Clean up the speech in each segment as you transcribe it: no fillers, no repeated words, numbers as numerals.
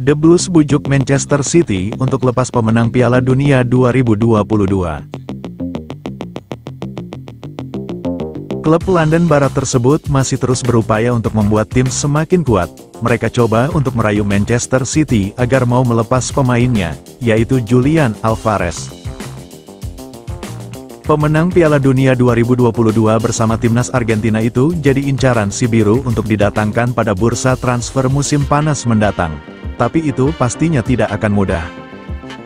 The Blues bujuk Manchester City untuk lepas pemenang Piala Dunia 2022. Klub London Barat tersebut masih terus berupaya untuk membuat tim semakin kuat. Mereka coba untuk merayu Manchester City agar mau melepas pemainnya, yaitu Julian Alvarez. Pemenang Piala Dunia 2022 bersama timnas Argentina itu jadi incaran si biru untuk didatangkan pada bursa transfer musim panas mendatang. Tapi itu pastinya tidak akan mudah.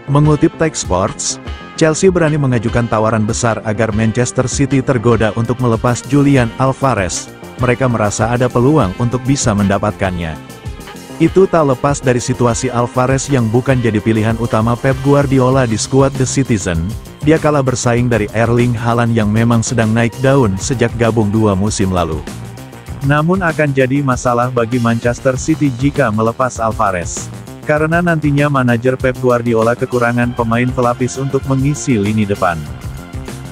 Mengutip Tech Sports, Chelsea berani mengajukan tawaran besar agar Manchester City tergoda untuk melepas Julian Alvarez. Mereka merasa ada peluang untuk bisa mendapatkannya. Itu tak lepas dari situasi Alvarez yang bukan jadi pilihan utama Pep Guardiola di skuad The Citizen. Dia kalah bersaing dari Erling Haaland yang memang sedang naik daun sejak gabung 2 musim lalu. Namun akan jadi masalah bagi Manchester City jika melepas Alvarez. Karena nantinya manajer Pep Guardiola kekurangan pemain pelapis untuk mengisi lini depan.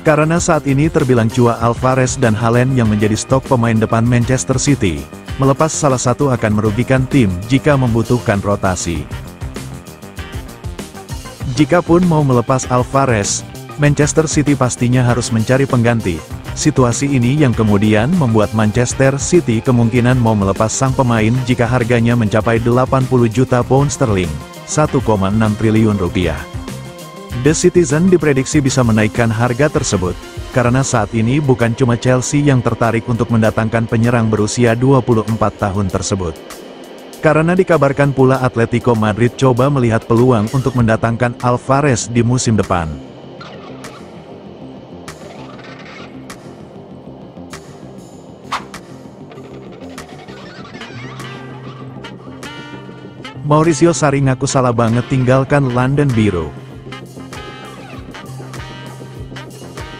Karena saat ini terbilang cua Alvarez dan Haaland yang menjadi stok pemain depan Manchester City. Melepas salah satu akan merugikan tim jika membutuhkan rotasi. Jikapun mau melepas Alvarez, Manchester City pastinya harus mencari pengganti. Situasi ini yang kemudian membuat Manchester City kemungkinan mau melepas sang pemain jika harganya mencapai 80 juta pound sterling, 1,6 triliun rupiah. The Citizen diprediksi bisa menaikkan harga tersebut, karena saat ini bukan cuma Chelsea yang tertarik untuk mendatangkan penyerang berusia 24 tahun tersebut. Karena dikabarkan pula Atletico Madrid coba melihat peluang untuk mendatangkan Alvarez di musim depan. Maurizio Sarri ngaku salah banget tinggalkan London Biru.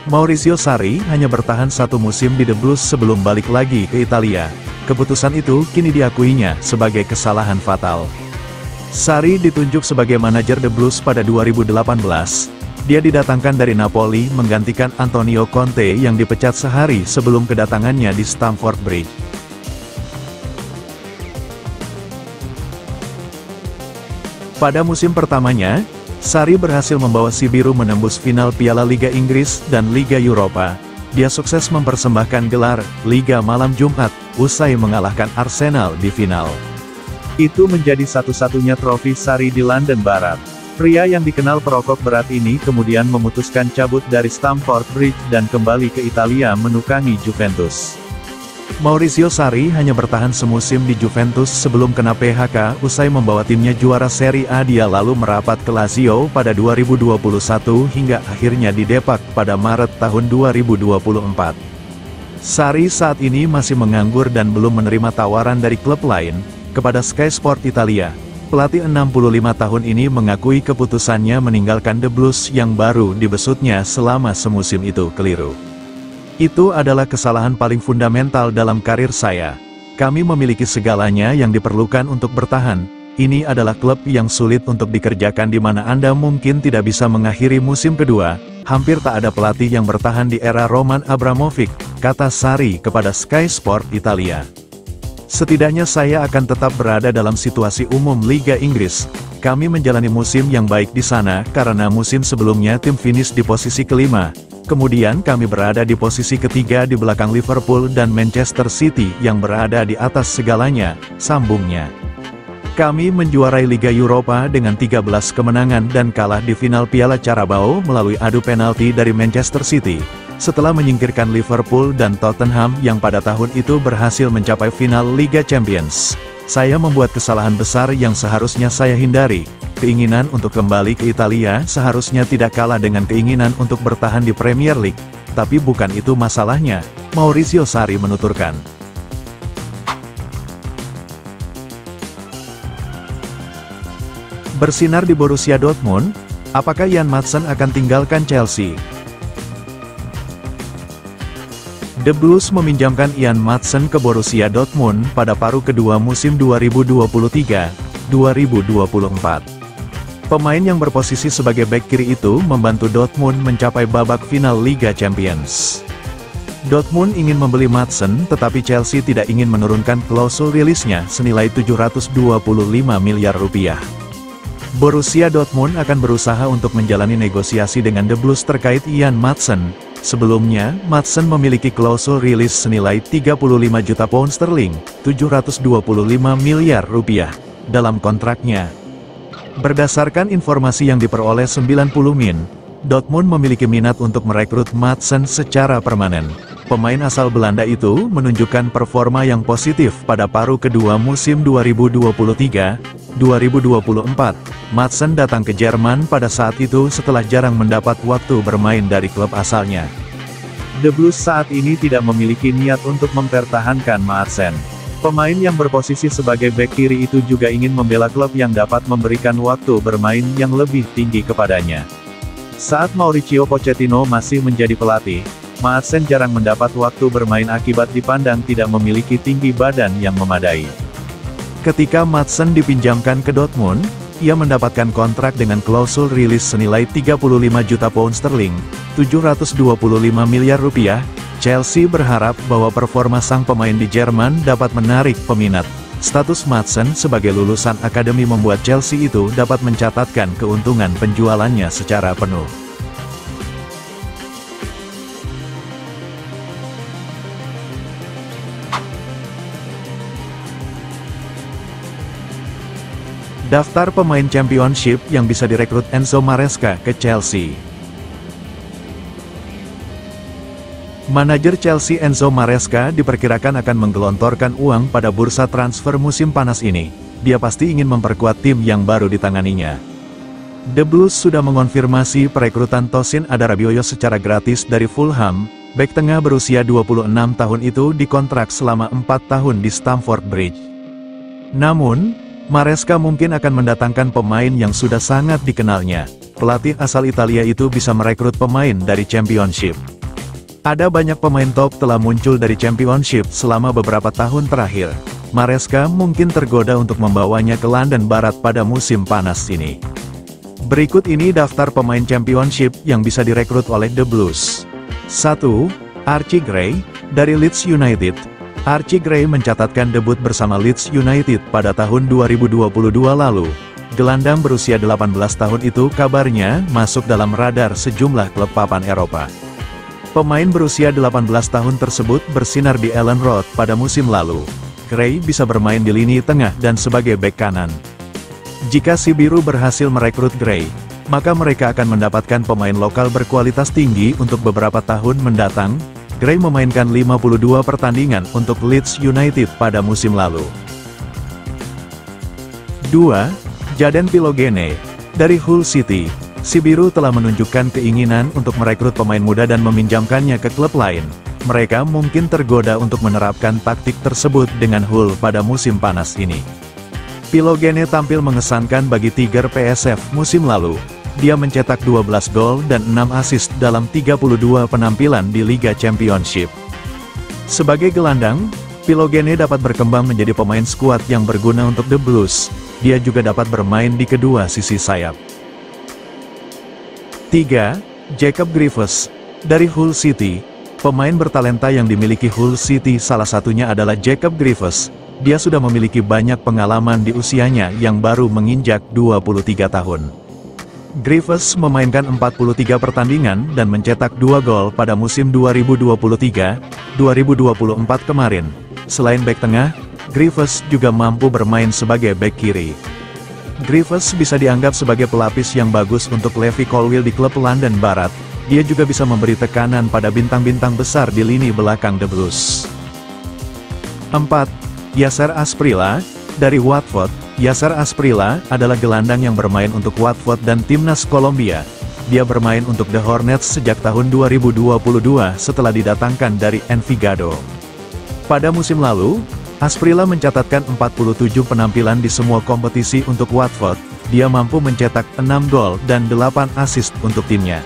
Maurizio Sarri hanya bertahan 1 musim di The Blues sebelum balik lagi ke Italia. Keputusan itu kini diakuinya sebagai kesalahan fatal. Sarri ditunjuk sebagai manajer The Blues pada 2018. Dia didatangkan dari Napoli menggantikan Antonio Conte yang dipecat sehari sebelum kedatangannya di Stamford Bridge. Pada musim pertamanya, Sarri berhasil membawa si biru menembus final Piala Liga Inggris dan Liga Eropa. Dia sukses mempersembahkan gelar Liga malam Jumat, usai mengalahkan Arsenal di final. Itu menjadi satu-satunya trofi Sarri di London Barat. Pria yang dikenal perokok berat ini kemudian memutuskan cabut dari Stamford Bridge dan kembali ke Italia menukangi Juventus. Maurizio Sarri hanya bertahan semusim di Juventus sebelum kena PHK usai membawa timnya juara Serie A. Dia lalu merapat ke Lazio pada 2021 hingga akhirnya didepak pada Maret tahun 2024. Sarri saat ini masih menganggur dan belum menerima tawaran dari klub lain. Kepada Sky Sport Italia, pelatih 65 tahun ini mengakui keputusannya meninggalkan The Blues yang baru dibesutnya selama semusim itu keliru. Itu adalah kesalahan paling fundamental dalam karir saya. Kami memiliki segalanya yang diperlukan untuk bertahan. Ini adalah klub yang sulit untuk dikerjakan di mana Anda mungkin tidak bisa mengakhiri musim kedua. Hampir tak ada pelatih yang bertahan di era Roman Abramovich, kata Sarri kepada Sky Sport Italia. Setidaknya saya akan tetap berada dalam situasi umum Liga Inggris. Kami menjalani musim yang baik di sana karena musim sebelumnya tim finish di posisi kelima. Kemudian kami berada di posisi ketiga di belakang Liverpool dan Manchester City yang berada di atas segalanya, sambungnya. Kami menjuarai Liga Eropa dengan 13 kemenangan dan kalah di final Piala Carabao melalui adu penalti dari Manchester City, setelah menyingkirkan Liverpool dan Tottenham yang pada tahun itu berhasil mencapai final Liga Champions. Saya membuat kesalahan besar yang seharusnya saya hindari. Keinginan untuk kembali ke Italia seharusnya tidak kalah dengan keinginan untuk bertahan di Premier League. Tapi bukan itu masalahnya, Maurizio Sarri menuturkan. Bersinar di Borussia Dortmund, apakah Jan Madsen akan tinggalkan Chelsea? The Blues meminjamkan Jan Madsen ke Borussia Dortmund pada paruh kedua musim 2023-2024. Pemain yang berposisi sebagai bek kiri itu membantu Dortmund mencapai babak final Liga Champions. Dortmund ingin membeli Madsen, tetapi Chelsea tidak ingin menurunkan klausul rilisnya senilai 725 miliar rupiah. Borussia Dortmund akan berusaha untuk menjalani negosiasi dengan The Blues terkait Ian Madsen. Sebelumnya, Madsen memiliki klausul rilis senilai 35 juta pound sterling, 725 miliar rupiah, dalam kontraknya. Berdasarkan informasi yang diperoleh 90 Min, Dortmund memiliki minat untuk merekrut Madsen secara permanen. Pemain asal Belanda itu menunjukkan performa yang positif pada paruh kedua musim 2023-2024. Madsen datang ke Jerman pada saat itu setelah jarang mendapat waktu bermain dari klub asalnya. The Blues saat ini tidak memiliki niat untuk mempertahankan Madsen. Pemain yang berposisi sebagai bek kiri itu juga ingin membela klub yang dapat memberikan waktu bermain yang lebih tinggi kepadanya. Saat Mauricio Pochettino masih menjadi pelatih, Madsen jarang mendapat waktu bermain akibat dipandang tidak memiliki tinggi badan yang memadai. Ketika Madsen dipinjamkan ke Dortmund, ia mendapatkan kontrak dengan klausul rilis senilai 35 juta pound sterling, 725 miliar rupiah. Chelsea berharap bahwa performa sang pemain di Jerman dapat menarik peminat. Status Madsen sebagai lulusan akademi membuat Chelsea itu dapat mencatatkan keuntungan penjualannya secara penuh. Daftar pemain Championship yang bisa direkrut Enzo Maresca ke Chelsea. Manajer Chelsea Enzo Maresca diperkirakan akan menggelontorkan uang pada bursa transfer musim panas ini. Dia pasti ingin memperkuat tim yang baru ditanganinya. The Blues sudah mengonfirmasi perekrutan Tosin Adarabioyo secara gratis dari Fulham. Bek tengah berusia 26 tahun itu dikontrak selama 4 tahun di Stamford Bridge. Namun, Maresca mungkin akan mendatangkan pemain yang sudah sangat dikenalnya. Pelatih asal Italia itu bisa merekrut pemain dari Championship. Ada banyak pemain top telah muncul dari Championship selama beberapa tahun terakhir. Maresca mungkin tergoda untuk membawanya ke London Barat pada musim panas ini. Berikut ini daftar pemain Championship yang bisa direkrut oleh The Blues. 1. Archie Gray, dari Leeds United. Archie Gray mencatatkan debut bersama Leeds United pada tahun 2022 lalu. Gelandang berusia 18 tahun itu kabarnya masuk dalam radar sejumlah klub papan Eropa. Pemain berusia 18 tahun tersebut bersinar di Elland Road pada musim lalu. Gray bisa bermain di lini tengah dan sebagai bek kanan. Jika si biru berhasil merekrut Gray, maka mereka akan mendapatkan pemain lokal berkualitas tinggi untuk beberapa tahun mendatang. Gray memainkan 52 pertandingan untuk Leeds United pada musim lalu. 2. Jadon Philogene, dari Hull City. Si biru telah menunjukkan keinginan untuk merekrut pemain muda dan meminjamkannya ke klub lain. Mereka mungkin tergoda untuk menerapkan taktik tersebut dengan Hull pada musim panas ini. Philogene tampil mengesankan bagi Tiger PSV musim lalu. Dia mencetak 12 gol dan 6 assist dalam 32 penampilan di Liga Championship. Sebagai gelandang, Philogene dapat berkembang menjadi pemain skuad yang berguna untuk The Blues. Dia juga dapat bermain di kedua sisi sayap. 3. Jacob Grievous, dari Hull City. Pemain bertalenta yang dimiliki Hull City salah satunya adalah Jacob Grievous. Dia sudah memiliki banyak pengalaman di usianya yang baru menginjak 23 tahun. Grievous memainkan 43 pertandingan dan mencetak 2 gol pada musim 2023-2024 kemarin. Selain bek tengah, Grievous juga mampu bermain sebagai bek kiri. Grievous bisa dianggap sebagai pelapis yang bagus untuk Levi Colwill di klub London Barat. Dia juga bisa memberi tekanan pada bintang-bintang besar di lini belakang The Blues. 4. Yasser Asprilla, dari Watford. Yasser Asprilla adalah gelandang yang bermain untuk Watford dan timnas Kolombia. Dia bermain untuk The Hornets sejak tahun 2022 setelah didatangkan dari Envigado. Pada musim lalu, Asprilla mencatatkan 47 penampilan di semua kompetisi untuk Watford. Dia mampu mencetak 6 gol dan 8 assist untuk timnya.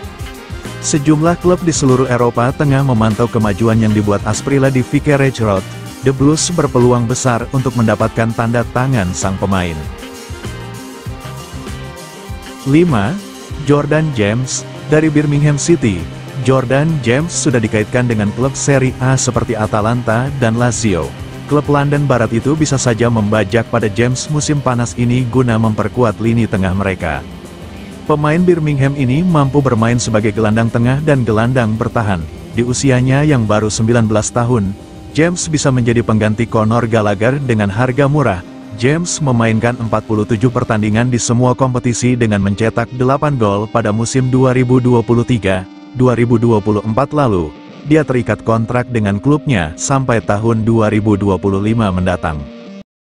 Sejumlah klub di seluruh Eropa tengah memantau kemajuan yang dibuat Asprilla di Vicarage Road. The Blues berpeluang besar untuk mendapatkan tanda tangan sang pemain. 5. Jordan James, dari Birmingham City. Jordan James sudah dikaitkan dengan klub Serie A seperti Atalanta dan Lazio. Klub London Barat itu bisa saja membajak pada James musim panas ini guna memperkuat lini tengah mereka. Pemain Birmingham ini mampu bermain sebagai gelandang tengah dan gelandang bertahan. Di usianya yang baru 19 tahun, James bisa menjadi pengganti Conor Gallagher dengan harga murah. James memainkan 47 pertandingan di semua kompetisi dengan mencetak 8 gol pada musim 2023-2024 lalu. Dia terikat kontrak dengan klubnya sampai tahun 2025 mendatang.